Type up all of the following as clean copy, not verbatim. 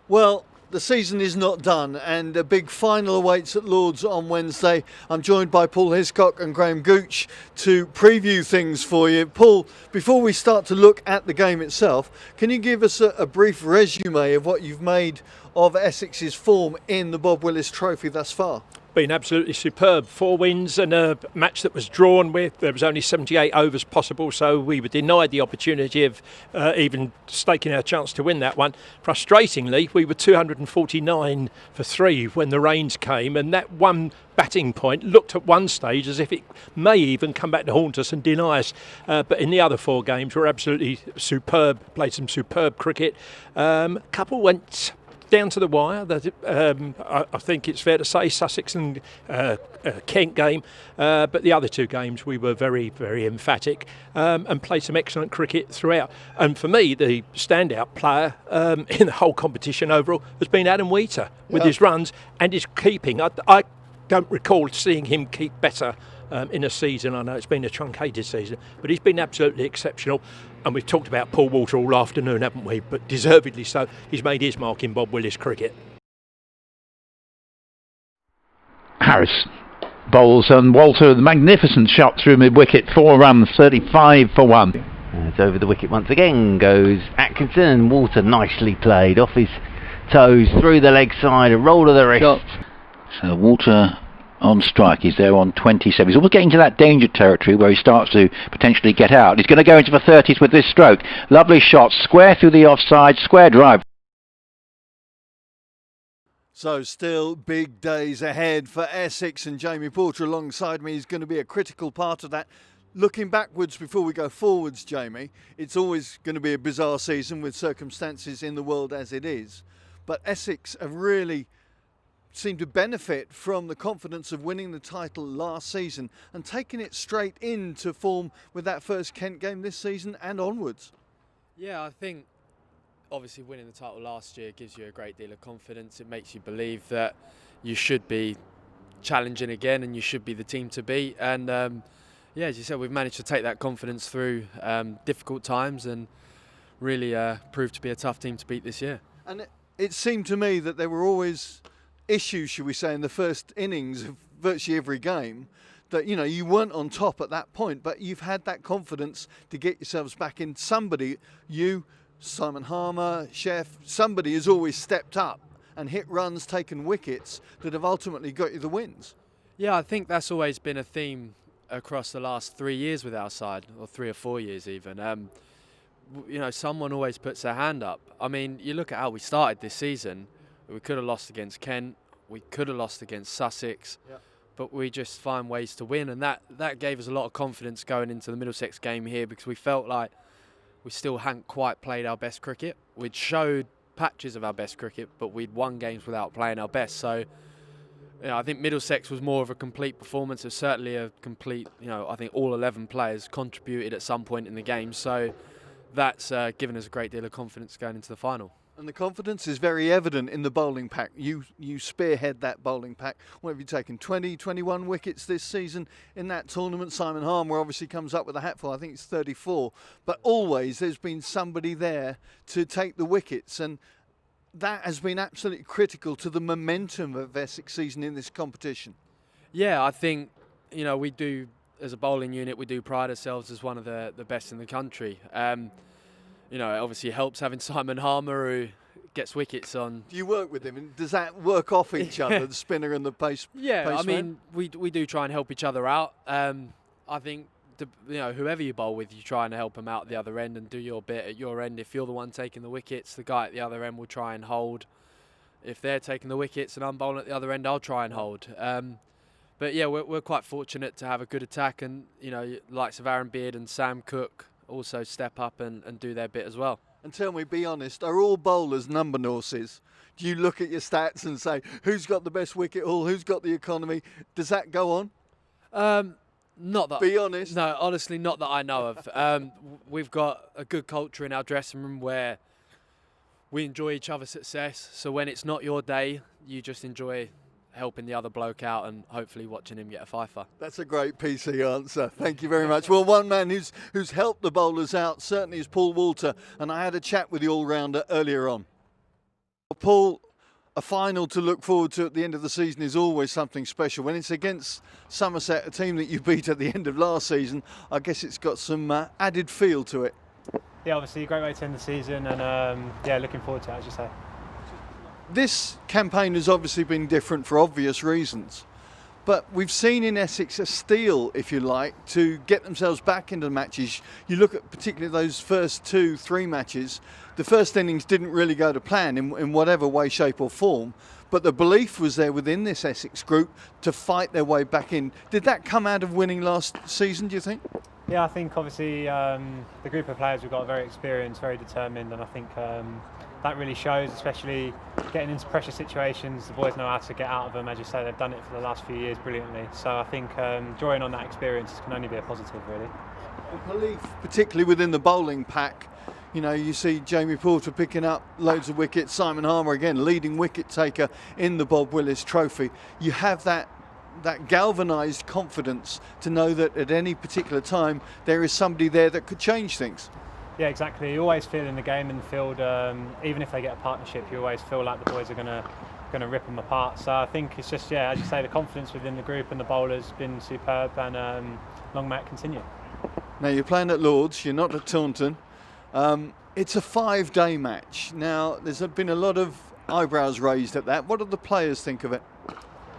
Well, the season is not done, and a big final awaits at Lord's on Wednesday. I'm joined by Paul Hiscock and Graham Gooch to preview things for you. Paul, before we start to look at the game itself, can you give us a brief resume of what you've made of Essex's form in the Bob Willis Trophy thus far? Been absolutely superb. 4 wins and a match that was drawn with. There was only 78 overs possible, so we were denied the opportunity of even staking our chance to win that one. Frustratingly, we were 249 for 3 when the rains came, and that one batting point looked at one stage as if it may even come back to haunt us and deny us. But in the other 4 games, we're absolutely superb, played some superb cricket. A couple went down to the wire. I think it's fair to say Sussex and Kent game, but the other 2 games we were very, very emphatic and played some excellent cricket throughout. And for me, the standout player in the whole competition overall has been Adam Wheater with his runs and his keeping. I don't recall seeing him keep better in a season. I know it's been a truncated season, but he's been absolutely exceptional. And we've talked about Paul Walter all afternoon, haven't we? But deservedly so. He's made his mark in Bob Willis cricket. Harris bowls and Walter, the magnificent shot through mid-wicket, 4 runs, 35 for 1. It's over the wicket once again goes Atkinson, and Walter nicely played off his toes, through the leg side, a roll of the wrist. So Walter on strike, he's there on 27. He's almost getting to that danger territory where he starts to potentially get out. He's going to go into the 30s with this stroke. Lovely shot, square through the offside, square drive. So still big days ahead for Essex, and Jamie Porter alongside me is going to be a critical part of that. Looking backwards before we go forwards, Jamie, it's always going to be a bizarre season with circumstances in the world as it is. But Essex have really seemed to benefit from the confidence of winning the title last season and taking it straight into form with that first Kent game this season and onwards. Yeah, I think obviously winning the title last year gives you a great deal of confidence. It makes you believe that you should be challenging again and you should be the team to beat. And yeah, as you said, we've managed to take that confidence through difficult times and really proved to be a tough team to beat this year. And it seemed to me that there were always issues, should we say, in the first innings of virtually every game, that you weren't on top at that point, but you've had that confidence to get yourselves back in. Somebody, Simon Harmer, Chef, somebody has always stepped up and hit runs, taken wickets that have ultimately got you the wins. Yeah, I think that's always been a theme across the last 3 years with our side, or 3 or 4 years even. Someone always puts their hand up. I mean, you look at how we started this season. We could have lost against Kent, we could have lost against Sussex, but we just find ways to win, and that gave us a lot of confidence going into the Middlesex game here, because we felt like we still hadn't quite played our best cricket. We'd showed patches of our best cricket, but we'd won games without playing our best. So I think Middlesex was more of a complete performance. It was certainly a complete, I think all 11 players contributed at some point in the game, so that's given us a great deal of confidence going into the final. And the confidence is very evident in the bowling pack. You spearhead that bowling pack. What have you taken? 20, 21 wickets this season in that tournament. Simon Harmer obviously comes up with a hatful. I think it's 34. But always there's been somebody there to take the wickets. And that has been absolutely critical to the momentum of Essex season in this competition. Yeah, I think, we do, as a bowling unit, we do pride ourselves as one of the best in the country. It obviously helps having Simon Harmer, who gets wickets on. Do you work with him, and does that work off each other, the spinner and the pace? Yeah, I mean, we do try and help each other out. I think whoever you bowl with, you try and help them out at the other end and do your bit at your end. If you're the one taking the wickets, the guy at the other end will try and hold. If they're taking the wickets and I'm bowling at the other end, I'll try and hold. But yeah, we're quite fortunate to have a good attack, and likes of Aaron Beard and Sam Cook also step up and do their bit as well. And tell me, be honest, are all bowlers number horses? Do you look at your stats and say, who's got the best wicket haul, who's got the economy? Does that go on? Not that. Be honest. No, honestly, not that I know of. We've got a good culture in our dressing room where we enjoy each other's success. So when it's not your day, you just enjoy helping the other bloke out and hopefully watching him get a fifer. That's a great PC answer. Thank you very much. Well, one man who's helped the bowlers out certainly is Paul Walter, and I had a chat with the all-rounder earlier on. Paul, a final to look forward to at the end of the season is always something special. When it's against Somerset, a team that you beat at the end of last season, I guess it's got some added feel to it. Yeah, obviously a great way to end the season, and yeah, looking forward to it, as you say. This campaign has obviously been different for obvious reasons, but we've seen in Essex a steel, if you like, to get themselves back into the matches. You look at particularly those first 2-3 matches, the first innings didn't really go to plan in whatever way, shape or form, but the belief was there within this Essex group to fight their way back in. Did that come out of winning last season, do you think? Yeah, I think obviously the group of players we've got are very experienced, very determined, and I think that really shows, especially getting into pressure situations. The boys know how to get out of them. As you say, they've done it for the last few years brilliantly. So I think drawing on that experience can only be a positive, really. The belief, particularly within the bowling pack, you know, you see Jamie Porter picking up loads of wickets, Simon Harmer again, leading wicket taker in the Bob Willis Trophy. You have that galvanised confidence to know that at any particular time there is somebody there that could change things. Yeah, exactly. You always feel in the game, in the field, even if they get a partnership, you always feel like the boys are going to rip them apart. So I think it's just, yeah, as you say, the confidence within the group and the bowlers been superb, and long may it continue. Now you're playing at Lord's, you're not at Taunton. It's a 5-day match. Now there's been a lot of eyebrows raised at that. What do the players think of it?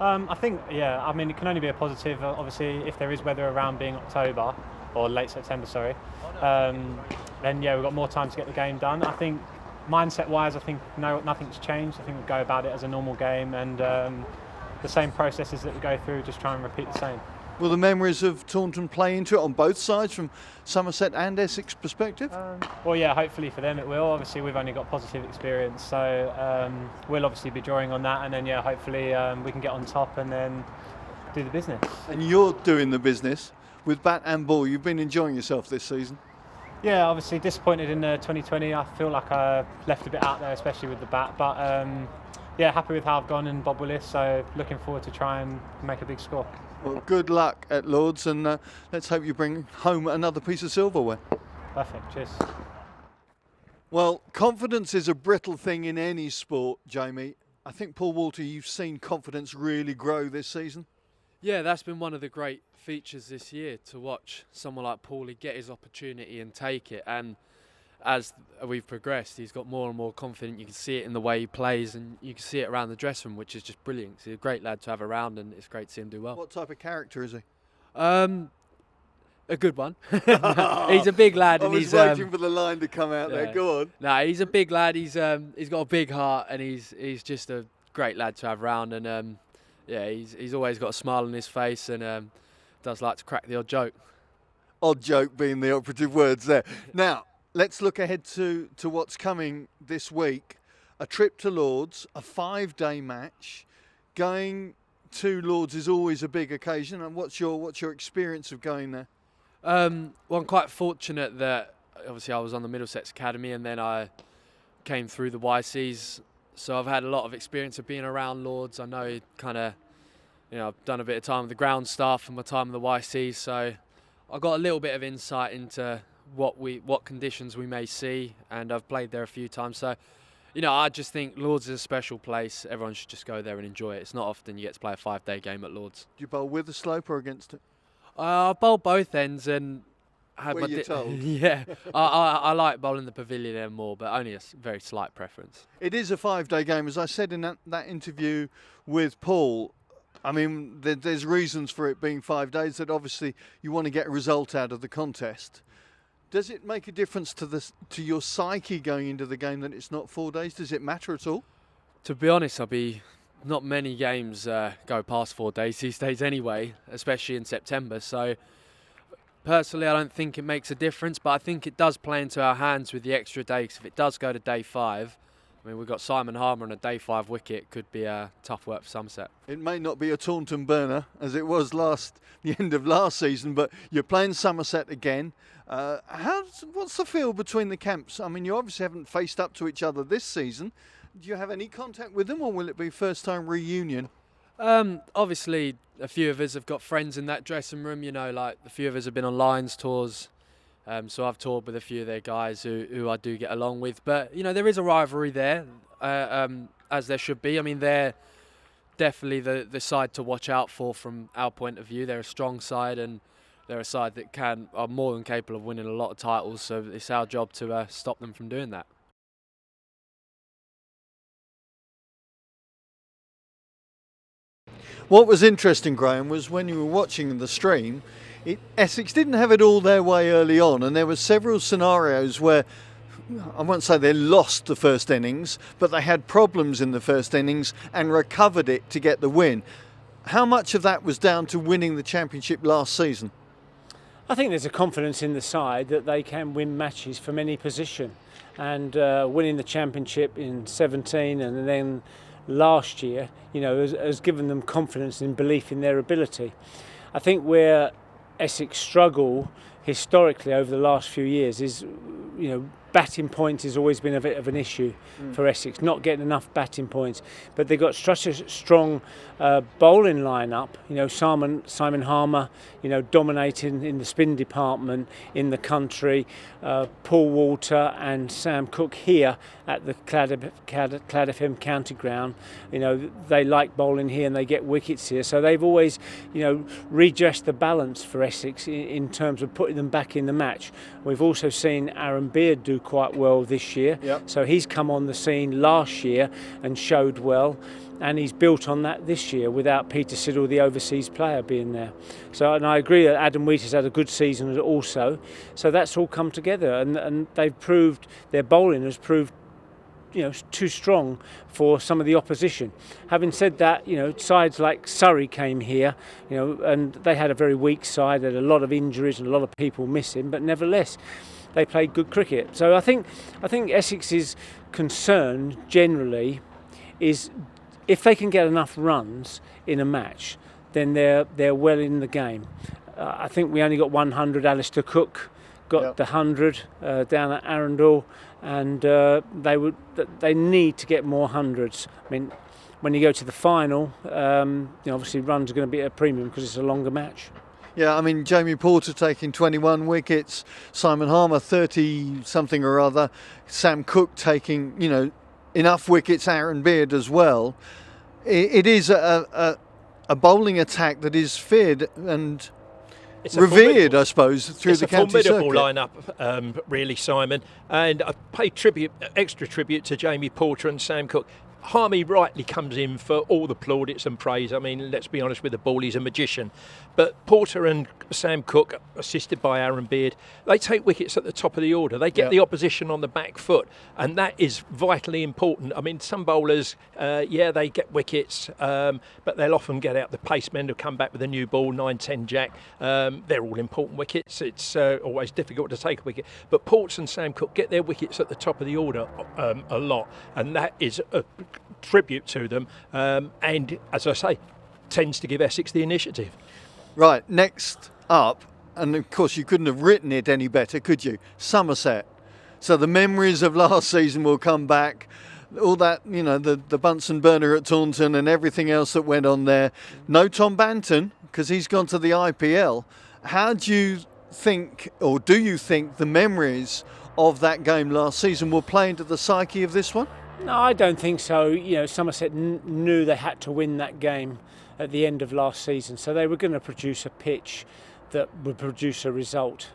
I think, yeah, I mean, it can only be a positive. Obviously, if there is weather around being October, or late September, sorry, then yeah, we've got more time to get the game done. I think mindset-wise, I think nothing's changed. I think we go about it as a normal game, and the same processes that we go through, just try and repeat the same. Will the memories of Taunton play into it on both sides, from Somerset and Essex perspective? Well, yeah, hopefully for them it will. Obviously, we've only got positive experience, so we'll obviously be drawing on that, and then yeah, hopefully we can get on top and then do the business. And you're doing the business with bat and ball. You've been enjoying yourself this season. Yeah, obviously disappointed in 2020. I feel like I left a bit out there, especially with the bat, but yeah, happy with how I've gone in Bob Willis, so looking forward to try and make a big score. Well, good luck at Lord's, and let's hope you bring home another piece of silverware. Perfect, cheers. Well, confidence is a brittle thing in any sport, Jamie. I think, Paul Walter, you've seen confidence really grow this season. Yeah, that's been one of the great features this year, to watch someone like Paulie get his opportunity and take it. And as we've progressed, he's got more and more confident. You can see it in the way he plays, and you can see it around the dressing room, which is just brilliant. He's a great lad to have around, and it's great to see him do well. What type of character is he? A good one. He's a big lad, I and was he's waiting for the line to come out there. Go on. No, he's a big lad. He's got a big heart, and he's just a great lad to have around. And yeah, he's always got a smile on his face, and does like to crack the odd joke. Odd joke being the operative words there. Now, let's look ahead to what's coming this week. A trip to Lord's, a 5-day match. Going to Lord's is always a big occasion. And what's your experience of going there? Well, I'm quite fortunate that obviously I was on the Middlesex Academy, and then I came through the YCs. So I've had a lot of experience of being around Lord's. I know kind of, I've done a bit of time with the ground staff and my time in the YCs. So I got a little bit of insight into what conditions we may see, and I've played there a few times. So, I just think Lord's is a special place. Everyone should just go there and enjoy it. It's not often you get to play a 5-day game at Lord's. Do you bowl with the slope or against it? I bowl both ends, and had Were you told? Yeah, I like bowling the pavilion end more, but only a very slight preference. It is a 5-day game, as I said in that interview with Paul. I mean, there's reasons for it being 5 days, that obviously you want to get a result out of the contest. Does it make a difference to your psyche going into the game that it's not 4 days? Does it matter at all? To be honest, not many games go past 4 days these days anyway, especially in September. So personally, I don't think it makes a difference, but I think it does play into our hands with the extra day, because if it does go to day 5, I mean, we've got Simon Harmer on a day 5 wicket. Could be tough work for Somerset. It may not be a Taunton burner as it was the end of last season, but you're playing Somerset again. What's the feel between the camps? I mean, you obviously haven't faced up to each other this season. Do you have any contact with them, or will it be first-time reunion? Obviously, a few of us have got friends in that dressing room. Like a few of us have been on Lions tours. So I've toured with a few of their guys who I do get along with. But, there is a rivalry there, as there should be. I mean, they're definitely the side to watch out for from our point of view. They're a strong side, and they're a side that are more than capable of winning a lot of titles. So it's our job to stop them from doing that. What was interesting, Graham, was when you were watching the stream, Essex didn't have it all their way early on, and there were several scenarios where, I won't say they lost the first innings, but they had problems in the first innings and recovered it to get the win. How much of that was down to winning the championship last season? I think there's a confidence in the side that they can win matches from any position, and winning the championship in 17 and then last year, has given them confidence and belief in their ability. I think where Essex struggle historically over the last few years is, batting points has always been a bit of an issue for Essex, not getting enough batting points. But they've got such a strong bowling lineup. Simon Harmer, dominating in the spin department in the country. Paul Walter and Sam Cook here at the Clad FM County Ground. They like bowling here and they get wickets here. So they've always, redressed the balance for Essex in terms of putting them back in the match. We've also seen Aaron Beard do quite well this year. Yep. So he's come on the scene last year and showed well, and he's built on that this year without Peter Siddle, the overseas player, being there. So, and I agree that Adam Wheater's had a good season also. So that's all come together, and they've proved, their bowling has proved too strong for some of the opposition. Having said that, sides like Surrey came here, and they had a very weak side. They had a lot of injuries and a lot of people missing, but nevertheless, they played good cricket. So I think Essex's concern generally is if they can get enough runs in a match, then they're well in the game. I think we only got 100. Alistair Cook got the 100 down at Arundel, and they need to get more hundreds. I mean, when you go to the final, obviously runs are going to be at a premium because it's a longer match. Yeah, I mean, Jamie Porter taking 21 wickets, Simon Harmer 30 something or other, Sam Cook taking, enough wickets, Aaron Beard as well. It is a bowling attack that is feared and revered, I suppose, through the county circuit. It's a formidable lineup, really, Simon. And I pay extra tribute to Jamie Porter and Sam Cook. Harmy rightly comes in for all the plaudits and praise. I mean, let's be honest with the ball, he's a magician. But Porter and Sam Cook, assisted by Aaron Beard, they take wickets at the top of the order. They get the opposition on the back foot, and that is vitally important. I mean, some bowlers, they get wickets, but they'll often get out the pacemen who come back with a new ball, 9-10 jack. They're all important wickets. It's always difficult to take a wicket. But Porter and Sam Cook get their wickets at the top of the order a lot, and that is a tribute to them, and as I say, tends to give Essex the initiative. Right, next up, and of course you couldn't have written it any better, could you? Somerset. So the memories of last season will come back, all that, the Bunsen burner at Taunton and everything else that went on there. No Tom Banton, because he's gone to the IPL. How do you think, or do you think the memories of that game last season will play into the psyche of this one? No, I don't think so. Somerset knew they had to win that game at the end of last season, so they were going to produce a pitch that would produce a result.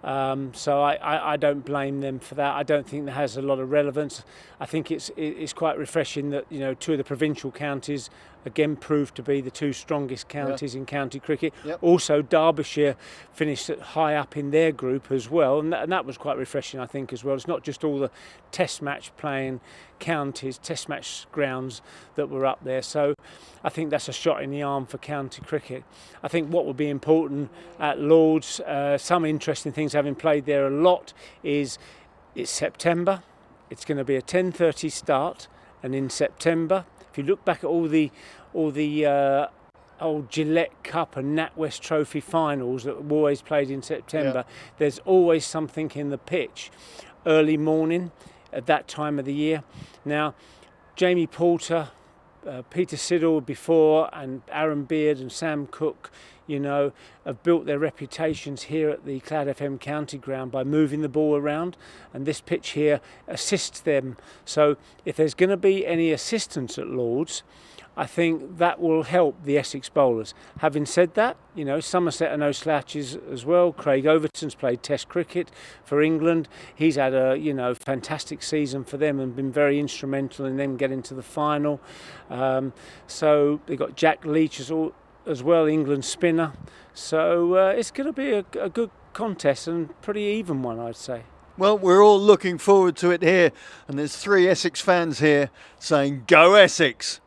So I don't blame them for that. I don't think that has a lot of relevance. I think it's quite refreshing that two of the provincial counties again proved to be the two strongest counties in county cricket. Yep. Also, Derbyshire finished high up in their group as well, and that was quite refreshing, I think, as well. It's not just all the test match playing counties, test match grounds that were up there. So I think that's a shot in the arm for county cricket. I think what will be important at Lord's, some interesting things having played there a lot, is it's September. It's going to be a 10:30 start, and in September, if you look back at all the old Gillette Cup and NatWest Trophy finals that were always played in September, there's always something in the pitch early morning at that time of the year. Now, Jamie Porter, Peter Siddle before, and Aaron Beard and Sam Cook, you know, have built their reputations here at the Cloud FM County Ground by moving the ball around, and this pitch here assists them. So if there's going to be any assistance at Lord's, I think that will help the Essex bowlers. Having said that, you know, Somerset are no slouches as well. Craig Overton's played Test cricket for England. He's had a, you know, fantastic season for them and been very instrumental in them getting to the final. So they've got Jack Leach as well, England spinner. So it's going to be a good contest and pretty even one, I'd say. Well, we're all looking forward to it here, and there's 3 Essex fans here saying, "Go Essex!"